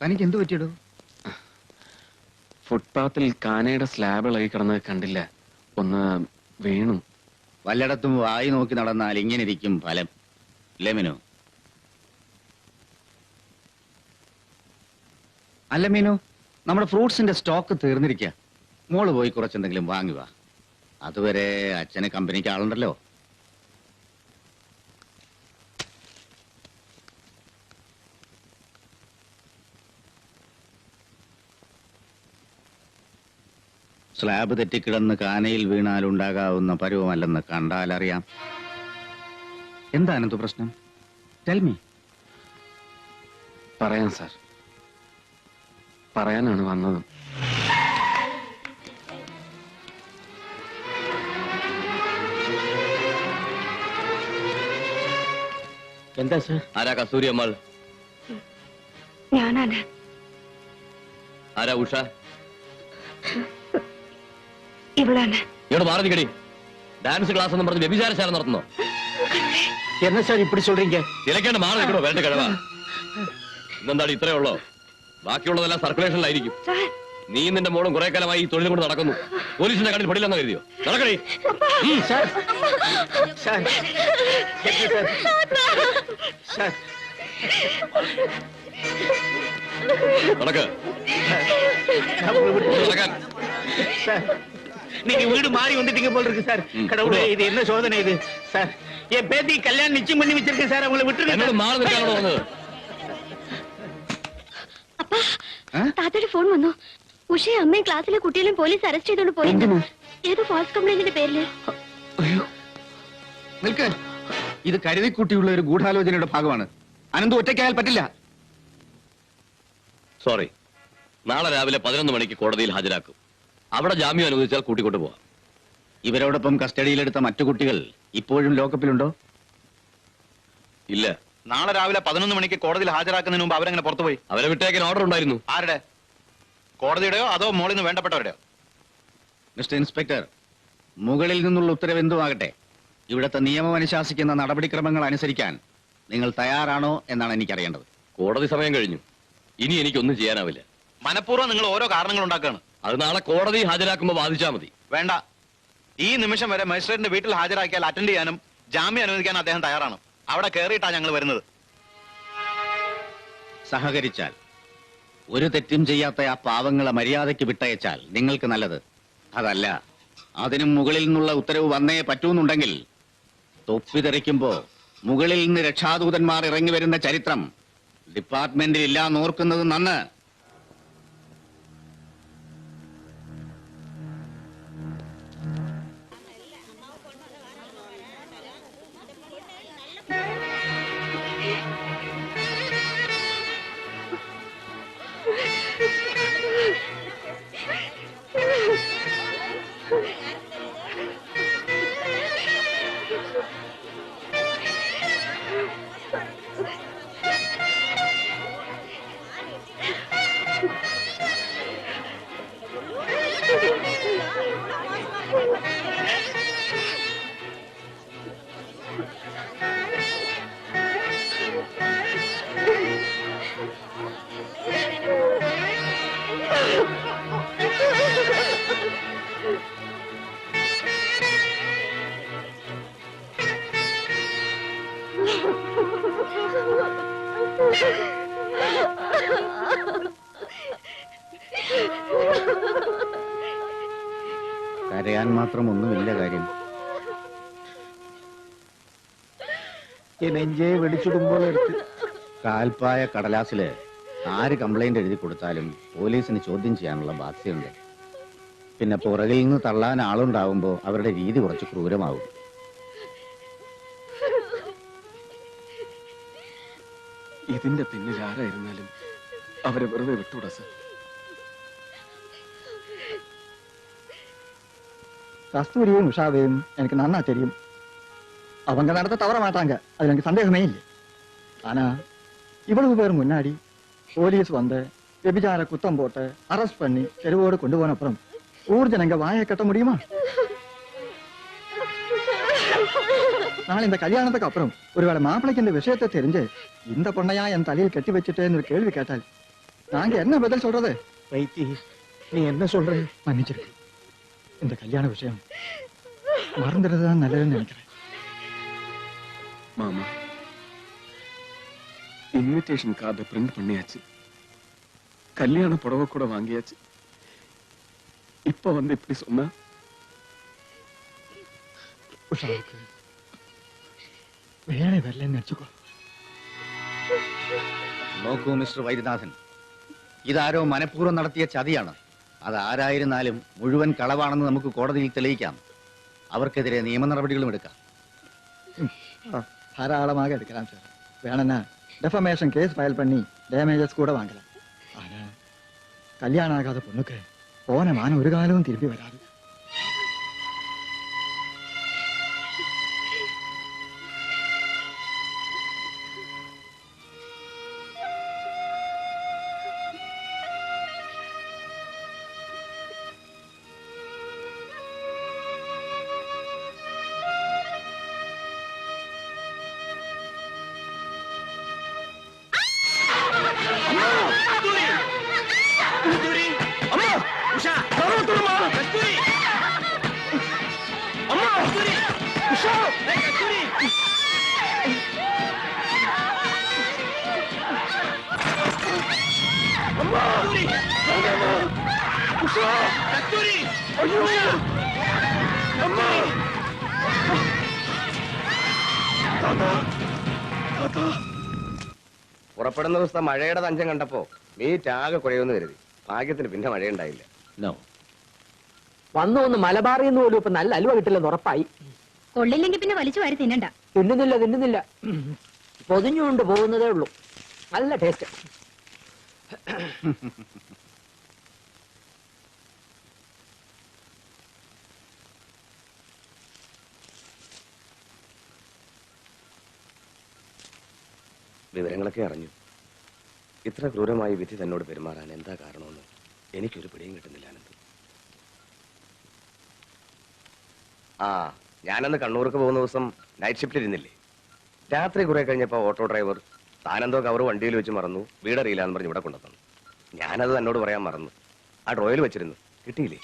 തനിക്ക് എന്ത് പറ്റിയിടൂ? ഫുട്പാത്തിൽ കാനയുടെ സ്ലാബ് ഇളകി കിടന്നത് കണ്ടില്ല, ഒന്ന് വീണു. വല്ലയിടത്തും വായി നോക്കി നടന്നാൽ ഇങ്ങനെ ഇരിക്കും ഫലം. അല്ലേ മീനു? അല്ല മീനു, നമ്മുടെ ഫ്രൂട്ട്സിന്റെ സ്റ്റോക്ക് തീർന്നിരിക്കുക. മോള് പോയി കുറച്ചെന്തെങ്കിലും വാങ്ങുക. അതുവരെ അച്ഛന് കമ്പനിക്ക് ആളുണ്ടല്ലോ. സ്ലാബ് തെറ്റിക്കിടന്ന് കാനയിൽ വീണാലുണ്ടാകാവുന്ന പരുവമല്ലെന്ന് കണ്ടാലറിയാം. എന്താണെന്തു പ്രശ്നം? Tell me. പറയാം സാർ, പറയാനാണ് വന്നത്. എന്താ സാർ? ആരാ കസ്തൂരി അമ്മാൾ? ഞാനാണ്. ആരാ ഉഷ? ഇവളാണ്. ഇവിടെ മാറി നിൽക്കടി. ഡാൻസ് ക്ലാസ് എന്ന് പറഞ്ഞ് വ്യഭിചാരശാല നടത്തുന്നോ? എന്നാ സാർ ഇപ്പടി சொல்றீங்க? ഇലക്കേണ്ട മാറി നിൽക്കണോ? വേണ്ട കിഴവാ. ഇന്നെന്താണ് ഇത്രേ ഉള്ളോ? ബാക്കിയുള്ളതെല്ലാം സർക്കുലേഷനിലായിരിക്കും. നീ നിന്റെ മോളും കുറെ കാലമായി ഈ തൊഴിൽ കൊണ്ട് നടക്കുന്നു. പോലീസിന്റെ കണ്ണിൽ പെടില്ലെന്ന് കരുതിയോ? നടക്കണേ. നടക്ക്. നടക്കാൻ. நீங்க வீடு மாறி வந்துட்டீங்க போல இருக்கு சார். கடவுளே, இது என்ன சோதனை இது சார்? என் பேத்தி கல்யாணம் நிச்சயம் பண்ணி வச்சிருக்கேன் சார். அவங்களை விட்டுருங்க. എന്നോട് മാറി നിൽക്കാനോട് വന്നത്? അപ്പാ, താത്തയുടെ ഫോൺ വന്നു. ഉഷയെ അമ്മയും ക്ലാസ്സിലെ കുട്ടികളും പോലീസ് അറസ്റ്റ് ചെയ്തോണ്ട് പോയി. ഏതോ ഫാൾസ് കംപ്ലൈന്റിന്റെ പേരില്. നിൽക്ക്. ഇത് കരുതിക്കുട്ടിയുള്ള ഒരു ഗൂഢാലോചനയുടെ ഭാഗമാണ്. അനന്ത് ഒറ്റയ്ക്കായാൽ പറ്റില്ല. സോറി. നാളെ രാവിലെ 11 മണിക്ക് കോടതിയിൽ ഹാജരാക്കും. അവിടെ ജാമ്യം അനുവദിച്ചാൽ കൂട്ടിക്കൊണ്ടു പോവാം. ഇവരോടൊപ്പം കസ്റ്റഡിയിലെടുത്ത മറ്റു കുട്ടികൾ ഇപ്പോഴും ലോക്കപ്പിലുണ്ടോ? ഇല്ല. നാളെ രാവിലെ 11 മണിക്ക് കോടതിയിൽ ഹാജരാക്കുന്നതിന് മുമ്പ് അവരെങ്ങനെ പുറത്തുപോയി? അവരെ വിട്ടേക്കാൻ ഓർഡർ ഉണ്ടായിരുന്നു. ആരുടെ? കോടതിയുടെയോ അതോ മോളിൽ നിന്ന് വേണ്ടപ്പെട്ടവരുടെയോ? മിസ്റ്റർ ഇൻസ്പെക്ടർ, മുകളിൽ നിന്നുള്ള ഉത്തരവ് എന്തുമാകട്ടെ, ഇവിടുത്തെ നിയമം അനുശാസിക്കുന്ന നടപടിക്രമങ്ങൾ അനുസരിക്കാൻ നിങ്ങൾ തയ്യാറാണോ എന്നാണ് എനിക്കറിയേണ്ടത്. കോടതി സമയം കഴിഞ്ഞു. ഇനി എനിക്കൊന്നും ചെയ്യാനാവില്ല. മനഃപൂർവ്വം നിങ്ങൾ ഓരോ കാരണങ്ങൾ ഉണ്ടാക്കുകയാണ്. അത് നാളെ കോടതി ഹാജരാക്കുമ്പോൾ ബാധിച്ചാൽ മതി. വേണ്ട. ഈ നിമിഷം വരെ മജിസ്ട്രേറ്റിന്റെ വീട്ടിൽ ഹാജരാക്കിയാൽ അറ്റൻഡ് ചെയ്യാനും ജാമ്യം അനുവദിക്കാനും അദ്ദേഹം തയ്യാറാണ്. അവിടെ കയറിയിട്ടാണ് ഞങ്ങൾ വരുന്നത്. സഹകരിച്ചാൽ, ഒരു തെറ്റും ചെയ്യാത്ത ആ പാവങ്ങളെ മര്യാദയ്ക്ക് വിട്ടയച്ചാൽ നിങ്ങൾക്ക് നല്ലത്. അതല്ല, അതിനും മുകളിൽ നിന്നുള്ള ഉത്തരവ് വന്നേ പറ്റൂന്നുണ്ടെങ്കിൽ തൊപ്പി തെറിക്കുമ്പോ മുകളിൽ നിന്ന് രക്ഷാദൂതന്മാർ ഇറങ്ങി വരുന്ന ചരിത്രം ഡിപ്പാർട്ട്മെന്റിൽ ഇല്ലാന്നോർക്കുന്നത് നന്ന്. കരയാൻ മാത്രം ഒന്നുമില്ല കാര്യം. നെഞ്ചേ വെടിച്ചിടുമ്പോൾ കാൽപ്പായ കടലാസില് ആര് കംപ്ലൈന്റ് എഴുതി കൊടുത്താലും പോലീസിന് ചോദ്യം ചെയ്യാനുള്ള ബാധ്യതയുണ്ട്. പിന്നെ പുറകിൽ നിന്ന് തള്ളാൻ ആളുണ്ടാവുമ്പോ അവരുടെ രീതി കുറച്ച് ക്രൂരമാവും. ഇതിന്റെ പിന്നിൽ ആരായിരുന്നാലും അവരെ വെറുതെ വിട്ടൂടാ സാർ. கஸ்தூரியும் உஷாவையும் எனக்கு நன்னா தெரியும். அவங்க நடத்த தவற மாட்டாங்க, அதுல எனக்கு சந்தேகமே இல்லை. ஆனா இவ்வளவு பேர் முன்னாடி போலீஸ் வந்து விபச்சார குத்தம் போட்டு அரெஸ்ட் பண்ணி தெருவோடு கொண்டு போன அப்புறம் ஊர் ஜனங்க வாயை கட்ட முடியுமா? நாளை இந்த கல்யாணத்துக்கு அப்புறம் ஒருவேளை மாப்பிளைக்கு இந்த விஷயத்தை தெரிஞ்சு இந்த பொண்ணையா என் தலையில் கட்டி வச்சுட்டேன்னு ஒரு கேள்வி கேட்டால் நாங்க என்ன பதில் சொல்றது? வைத்தி நீ என்ன சொல்ற? மன்னிச்சிருக்கு. இந்த கல்யாண விஷயம் மறந்துடுறதுதான் நல்லதுன்னு நினைக்கிறேன். மாமா, இன்விடேஷன் கார்டை பிரிண்ட் பண்ணியாச்சு, கல்யாண புடவை கூட வாங்கியாச்சு. இப்ப வந்து இப்படி சொன்னா உஷாவுக்கு വേറെ വരില്ലെന്ന് വെച്ചുക്കോ. നോക്കൂ മിസ്റ്റർ വൈദ്യനാഥൻ, ഇതാരോ മനഃപൂർവ്വം നടത്തിയ ചതിയാണ്. അത് ആരായിരുന്നാലും മുഴുവൻ കളവാണെന്ന് നമുക്ക് കോടതിയിൽ തെളിയിക്കാം. അവർക്കെതിരെ നിയമ നടപടികളും എടുക്കാം. தாராளமாக எடுக்கலாம் சார். வேணும்னா டெஃபமேஷன் கேஸ் ஃபைல் பண்ணி டேமேஜஸ் கூட வாங்கலாம். ஆனா கல்யாணம் ஆகாத பொண்ணுக்கு போன மானம் ஒரு காலமும் திருப்பி வராது. പുറപ്പെടുന്ന ദിവസത്തെ മഴയുടെ തഞ്ചം കണ്ടപ്പോ മീറ്റ് ആകെ കുഴയുമെന്ന് കരുതി. ഭാഗ്യത്തിന് പിന്നെ മഴയുണ്ടായില്ല. നോ, വന്നു ഒന്ന് മലബാറിന്ന് പോലും ഇപ്പൊ നല്ല അലുവ കിട്ടില്ലെന്ന് ഉറപ്പായി. കൊള്ളില്ലെങ്കിൽ പിന്നെ വലിച്ചു വാരി തിന്നണ്ട. തിന്നുന്നില്ല പൊതിഞ്ഞുകൊണ്ട് പോകുന്നതേ ഉള്ളൂ. നല്ല ടേസ്റ്റ്. വിവരങ്ങളൊക്കെ അറിഞ്ഞു. ഇത്ര ക്രൂരമായി വിധി തന്നോട് പെരുമാറാൻ എന്താ കാരണമെന്ന് എനിക്കൊരു പിടിയും കിട്ടുന്നില്ല ആനന്ദ്. ഞാനന്ന് കണ്ണൂർക്ക് പോകുന്ന ദിവസം നൈറ്റ് ഷിഫ്റ്റിൽ ഇരുന്നില്ലേ? രാത്രി കുറെ കഴിഞ്ഞപ്പോ ഓട്ടോ ഡ്രൈവർ താനെന്തോ കവർ വണ്ടിയിൽ വെച്ച് മറന്നു, വീടറിയില്ല എന്ന് പറഞ്ഞ് ഇവിടെ കൊണ്ടുതന്നു. ഞാനത് തന്നോട് പറയാൻ മറന്നു. ആ ഡ്രോയിൽ വെച്ചിരുന്നു, കിട്ടിയില്ലേ?